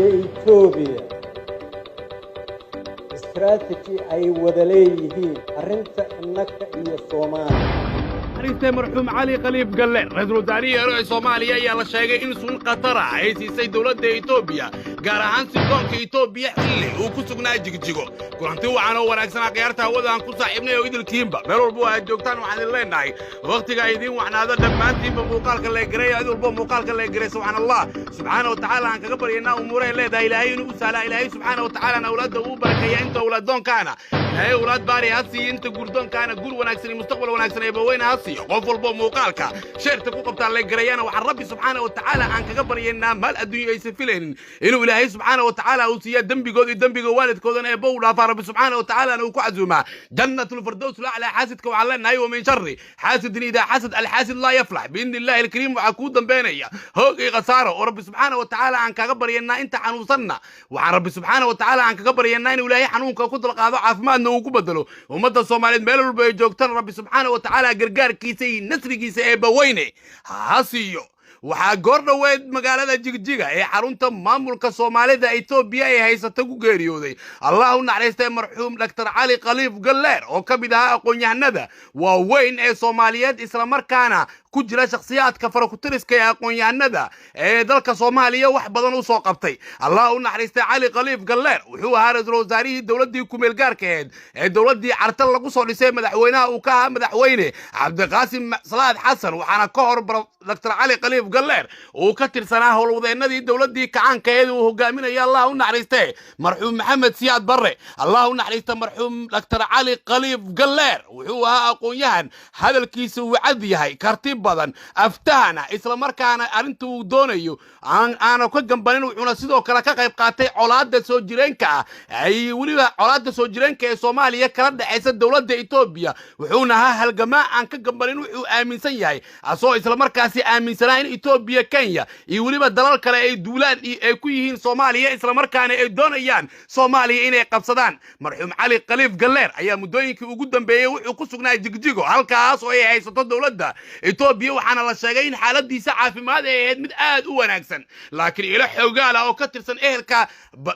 Ethiopia استراتيجي أي ودليهين أرنت إنك إيا الصومال أرنت مرحوم علي قليب قليل رئيس الوزراء رئيس صوماليا يلا شيء إن سون قطر عايز يسيد دولة إثيوبيا قارهان سيكون إثيوبيا اللي وكسرنا جيجو كنت وعنا وناكسنا قيارتها وذا أنكو صاحبنا يويد الكيمبا بيرول بوا الجوكتان وعن الله ناي وقت قايدين وعنا هذا دمان تيم بمقال كله جري هذا بمقال كله جري سبحان الله سبحانه وتعالى عنك قبل ينا أموره لا ده إلهي نوسلا إلهي سبحانه وتعالى أنا أولاد أبوبا كي أنت أولادون كان هاي أولاد باري هسي أنت جردون كان جور وناكسني مستقبل وناكسني يبوين هسي قفل بمقالك شرط قبط على جريانا وعن ربي سبحانه وتعالى عنك قبل ينا مال الدنيا يسفلين إنه إلهي سبحانه وتعالى وسيا دم بيجود والد كودنا يبولا فرب سبحانه وتعالى أنا وكعزوما جنة الفردوس لا على حاسدك وعلى النهي ومن شر حاسد إذا حاسد الحاسد لا يفلح بإذن الله الكريم وعقودا بينيا هوقي خسارة ورب سبحانه وتعالى عنك قبل ينا أنت عن وصلنا وعن رب سبحانه وتعالى عنك قبل ينا إنه إلهي حنونك وكنت لقاضي عافما إنه وكبدله ومدى الصوماليين ميلو بيجوكتن رب سبحانه وتعالى قرقار كيسي نسري كيسي بويني هاسيو waxaa goordhaweed magaalada jigjiga ee xarunta maamulka Soomaalida Itoobiya ay haysata ku geeriyooday Allah u naxariistay marxuum Dr. Ali Khaliif Galleer oo ka mid ahaa aqoon-yahanada waaweyn ee Soomaaliyeed isla markaana ku jira shakhsiyaadka farakutiriska ee aqoon-yahanada ee dalka Soomaaliya wax badan u soo qabtay Allah u naxariistay Ali Khaliif Galleer wuxuu ahaa ra'iisul wasaarihii dawladii ku meel gaarka ahayd ee dawladii carta lagu soo dhisay madaxweynaha uu ka ahaa madaxweyne Cabdiqaasim Salaad Xasan waxaana ka hor Dr. Ali Khaliif Galleer oo ka tirsanaa howlwadeenadii dawladii kacaankeeda uu hogaaminayay Allah u naxariistay marxuum Maxamed Siyaad Barre Allah u naxariistay marxuum Dr. Ali Khaliif Galleer wuxuu ahaa aqoon-yahan hadalkiisu uu cad yahay karti badan aftahana isla markaana arintu uu doonayo aan ka gambanin wuxuuna sidoo kale ka qayb qaatay colaadda soo jireenka ay waliba colaadda soo jireenka ee Soomaaliya kala dhaxaysa dawladda Itoobiya wuxuuna ahaa halgamaa aan ka gambanin wuxuu aaminsan yahay asoo isla markaasi aaminsanaa in Itoobiya Kenya iyo waliba dalal kale ay duulaan ay ku yihiin Soomaaliya isla markaana ay doonayaan Soomaaliya inay qabsadaan marxuum Ali Khaliif Galleer ayaa muddooyinkii ugu dambeeyay wuxuu ku sugnaa jigjigo halkaas oo ay haysato dawladda Itoobiya waxaana la sheegay in xaaladiisa caafimaad ay ahayd mid aad u wanaagsan laakiin ila xoogaal oo ka tirsan ehelka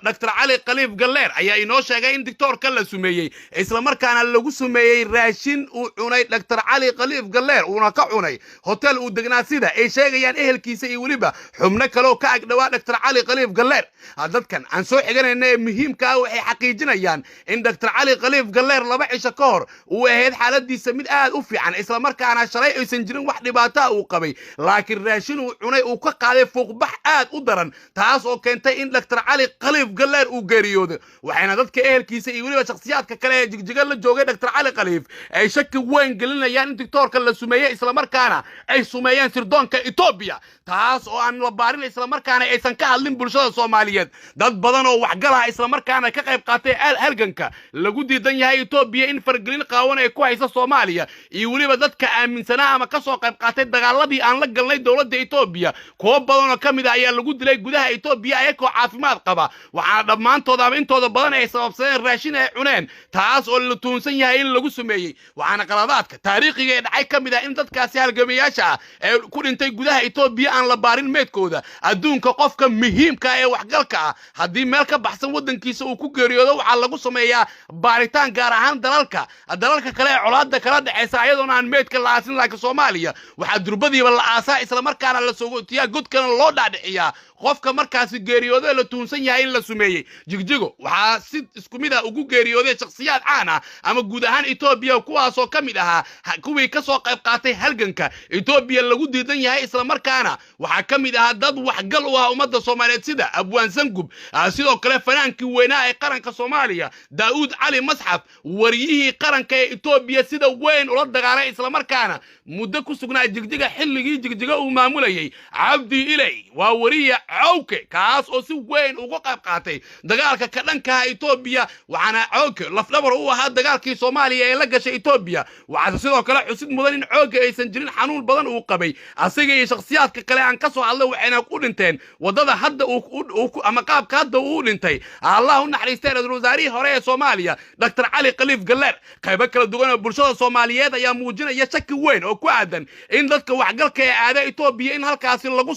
Dr. Ali Khaliif Galleer ayaa inoo sheegay in doctorka la sumeeyay isla markaana lagu sumeeyay raashin uu cunay Dr. Ali Khaliif Galleer uuna ka cunay hotel uu degnaa sida ay sheegayaan ehelkiisa iyo waliba xubno kale oo ka agdhawaa Dr. Ali Khaliif Galleer dadkan aan soo xiganayna ee muhiimka ah waxay xaqiijinayaan in Dr. Ali Khaliif Galleer laba cisho ka hor uu ahayd xaaladiisa mid aad u fiican isla markaana shalay aysan jirin wax dhibaato uu qabay laakiin raashin uu cunay uu ka qaaday fuuqbax aad u daran taas oo keentay in Dr. Ali Khaliif Galleer uu geeriyoodo waxayna dadka ehelkiisa iyo waliba shakhsiyaadka kale ee jigjiga la joogay Dr. Ali Khaliif ay shaki weyn gelinayaan in doctorka la sumeeyay isla markaana ay sumeeyeen sirdoonka Itoobiya taas oo aan la baarin isla markaana aysan ka hadlin bulshada Soomaaliyeed dad badan oo waxgalaha isla markaana ka qayb qaatay halganka lagu diidan yahay Itoobiya in fargelin qaawan ay ku hayso Soomaaliya iyo waliba dadka aaminsanaa ama ka soo qayb qaatay dagaaladii aan la galnay dawladda Itoobiya kuwa badan oo kamid ah ayaa lagu dilay gudaha Itoobiya ayagoo caafimaad qaba waxaana dhammaantood ama intooda badan ay sababsadeen raashin ay cuneen taas oo la tuunsan yahay in lagu sumeeyay waxaana qaladaadka taariikhiga ee dhacay kamid ah in dadkaasi halgamayaasha ee ku dhintay gudaha Itoobiya aan la baarin meedkooda adduunka qofka muhiimka ee waxgalka ah haddii meel ka baxsan wadankiisa uu ku geeriyoodo waxaa lagu sameeyaa baaritaan gaar ahaan dalalka kale ee colaadda kala dhaxaysa ayadoona aan meedka la aasin laakiin Soomaaliya waxaa durbadiiba la aasaa isla markaana la soo gootiyaa godkana loo dhaadhiciyaa qofka markaasi geeriyooday la tuunsan yahay in la sumeeyay jigjigo waxaa si isku mid ah ugu geeriyooday shakhsiyaad caan ah ama guud ahaan Itoobiya kuwaas oo kamid ahaa kuwii ka soo qayb qaatay halganka Itoobiya lagu diidan yahay isla markaana waxaa kamid ahaa dad waxgal u ah ummadda Soomaaliyeed sida Abwaan Sangub sidoo kale fanaankii weynaa ee qaranka Soomaaliya Daawud Cali Masxaf wariyihii qaranka ee Itoobiya sida weyn ula dagaalay isla markaana muddo ku sugnaa jigjiga xilligii jigjiga uu maamulayay Cabdi Ilay waa wariye Cawke kaas oo si weyn uga qayb qaatay dagaalka ka dhanka Itoobiya waxaana Cawke lafdhabar u ahaa dagaalkii Soomaaliya ee la gashay Itoobiya waxaa sidoo kale xusid mudan in Cawke aysan jirin xanuun badan uu qabay asaga iyo shakhsiyaadka kale aan ka soo hadlay waxayna ku dhinteen wadada hadda uu ama qaabka hadda uu dhintay Allah u naxariistay ra'iisul wasaarihii hore ee Soomaaliya Dr. Ali Khaliif Galleer qayb kala duwan oo bulshada Soomaaliyeed ayaa muujinaya shaki weyn oo ku aadan in dadka waxgalka ee aada Itoobiya in halkaasi lagu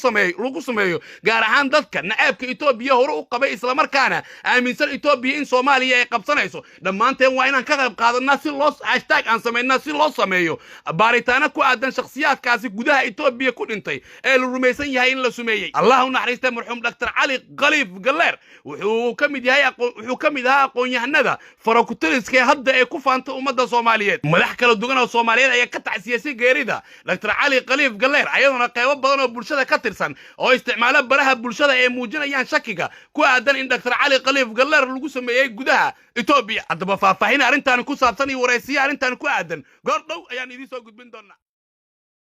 sameeyo gaar ahaan dadka nacaabka Itoobiya hore u qabay isla markaana aaminsan Itoobiya in Soomaaliya ay qabsanayso dhammaanteen waa inaan ka qayb qaadanaa si loo hashtag aan sameeynaa si loo sameeyo baaritaano ku aadan shakhsiyaadkaasi gudaha Itoobiya ku dhintay ee la rumaysan yahay in la sumeeyay Allahu naxariista marxuum Dr. Cali Khaliif Galleer wuxuu ka mid ahaa aqoon-yahanada farakutiriska hadda ee ku faanta ummadda Soomaaliyeed madax kala duwan oo Soomaaliyeed ayaa ka tacsiyay geerida Dr. Cali Khaliif Galleer ayaduna qaybo badan oo bulshada ka tirsan oo isticmaala baraha bulshada ee muujinayaan shakiga ku aadan in Dr. Cali Khaliif Galleer lagu sameeyay gudaha Itoobiya haddaba faahfaahin arrintan ku saabsan iyo wareysiyo arrintan ku aadan goor dhow ayaan idin soo gudbin doonaa